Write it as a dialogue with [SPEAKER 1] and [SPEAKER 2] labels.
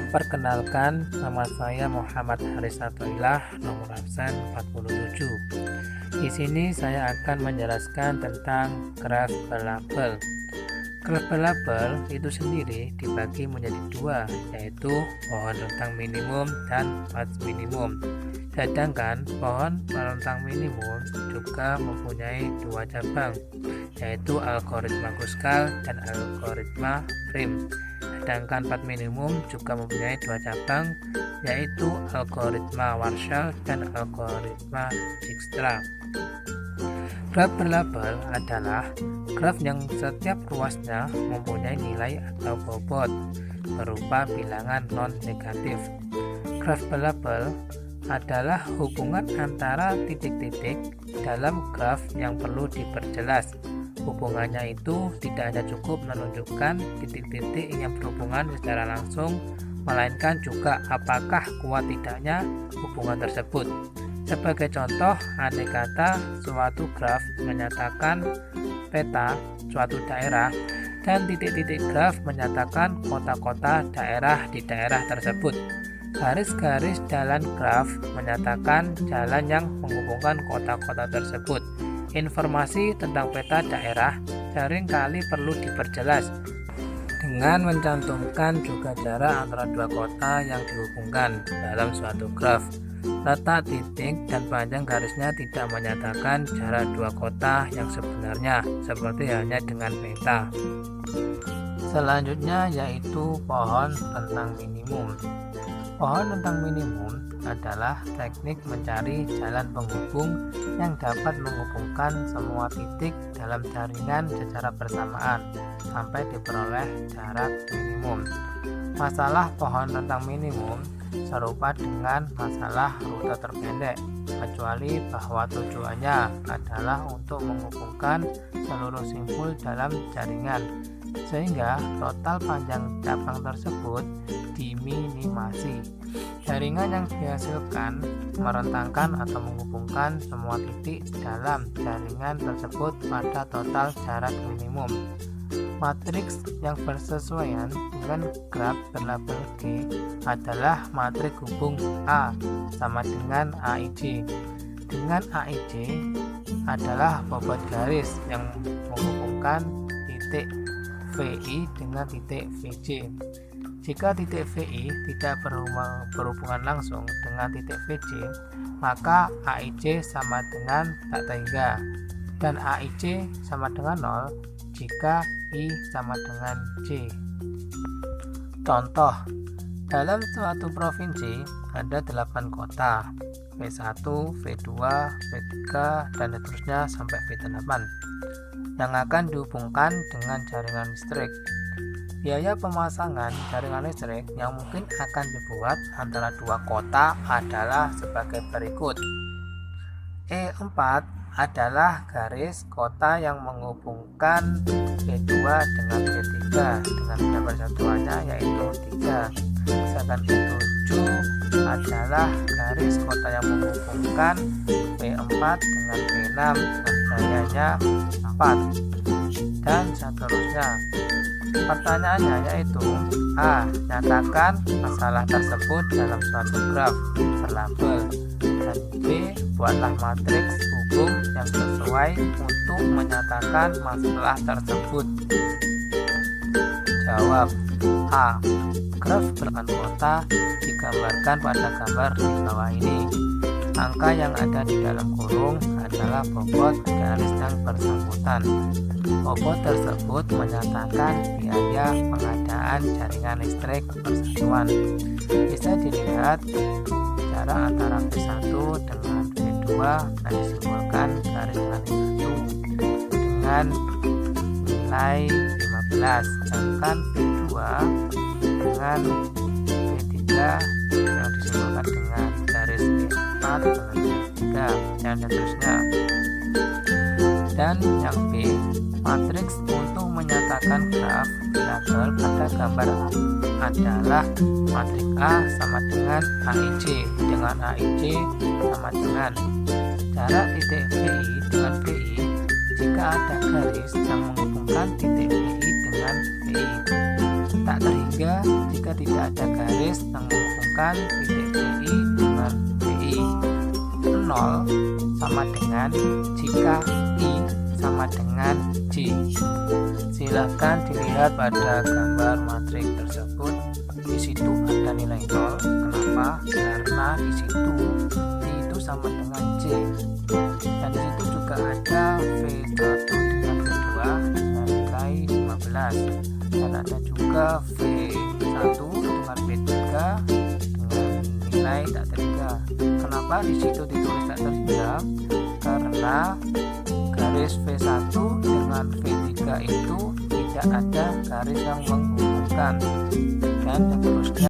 [SPEAKER 1] Perkenalkan, nama saya Muhammad Haris Atoilah, nomor absen 47. Di sini saya akan menjelaskan tentang graf berlabel. Graf berlabel itu sendiri dibagi menjadi dua, yaitu pohon rentang minimum dan path minimum. Sedangkan pohon rentang minimum juga mempunyai dua cabang, yaitu algoritma Kruskal dan algoritma Prim. Sedangkan path minimum juga mempunyai dua cabang, yaitu algoritma Warshall dan algoritma Dijkstra. Graf berlabel adalah graf yang setiap ruasnya mempunyai nilai atau bobot berupa bilangan non-negatif. Graf berlabel adalah hubungan antara titik-titik dalam graf yang perlu diperjelas. Hubungannya itu tidak hanya cukup menunjukkan titik-titik yang berhubungan secara langsung, melainkan juga apakah kuat tidaknya hubungan tersebut. Sebagai contoh, andai kata suatu graf menyatakan peta suatu daerah dan titik-titik graf menyatakan kota-kota daerah di daerah tersebut. Garis-garis jalan graf menyatakan jalan yang menghubungkan kota-kota tersebut. Informasi tentang peta daerah seringkali perlu diperjelas dengan mencantumkan juga jarak antara dua kota yang dihubungkan dalam suatu graf. Letak titik dan panjang garisnya tidak menyatakan jarak dua kota yang sebenarnya, seperti halnya dengan peta. Selanjutnya yaitu pohon rentang minimum. Pohon rentang minimum adalah teknik mencari jalan penghubung yang dapat menghubungkan semua titik dalam jaringan secara bersamaan sampai diperoleh jarak minimum. Masalah pohon rentang minimum serupa dengan masalah rute terpendek, kecuali bahwa tujuannya adalah untuk menghubungkan seluruh simpul dalam jaringan, sehingga total panjang cabang tersebut diminimasi. Jaringan yang dihasilkan merentangkan atau menghubungkan semua titik dalam jaringan tersebut pada total jarak minimum. Matriks yang bersesuaian dengan graf berlabel G adalah matriks hubung A sama dengan AIJ. Dengan AIJ adalah bobot garis yang menghubungkan titik VI dengan titik VJ. Jika titik VI tidak berhubungan langsung dengan titik VJ, maka AIJ sama dengan tak hingga, dan AIJ sama dengan 0 jika I sama dengan J. Contoh, dalam suatu provinsi ada 8 kota, V1, V2, V3, dan seterusnya sampai V8 yang akan dihubungkan dengan jaringan listrik. Biaya pemasangan jaringan listrik yang mungkin akan dibuat antara dua kota adalah sebagai berikut. E4 adalah garis kota yang menghubungkan B2 dengan B3 dengan benda persatuannya yaitu 3. Sedangkan B7 adalah garis kota yang menghubungkan B4 dengan B6 dengan biayanya 4 dan seterusnya. Pertanyaannya yaitu A. Nyatakan masalah tersebut dalam suatu graf berlabel, dan B. Buatlah matriks hubung yang sesuai untuk menyatakan masalah tersebut. Jawab A. Graf berlabel kota digambarkan pada gambar di bawah ini. Angka yang ada di dalam kurung adalah bobot garis yang bersangkutan. Bobot tersebut menyatakan biaya pengadaan jaringan listrik persatuan. Bisa dilihat jarak antara V1 dengan V2 dan disimbolkan garis itu dengan nilai 15, sedangkan V2 dengan V3 yang disimbolkan dengan garis V4 dengan V3 dan seterusnya. Dan yang B, matriks untuk menyatakan graf berlabel pada gambar adalah matriks A sama dengan AIJ, dengan AIJ sama dengan jarak titik VI dengan VI jika ada garis yang menghubungkan titik VI dengan VI. Tak terhingga jika jika tidak ada garis yang menghubungkan titik BI dengan BI. 0 sama dengan jika I sama dengan J. Silakan dilihat pada gambar matriks tersebut. Di situ ada nilai 0. Kenapa? Karena di situ I itu sama dengan J. Dan di situ juga ada V1 dengan V2 dengan nilai 15. Dan ada juga V1 dengan V3 dengan nilai tak terhingga. Kenapa di situ ditulis tak terhingga? Karena garis V1 dengan V3 itu tidak ada garis yang menghubungkan. Dan yang seterusnya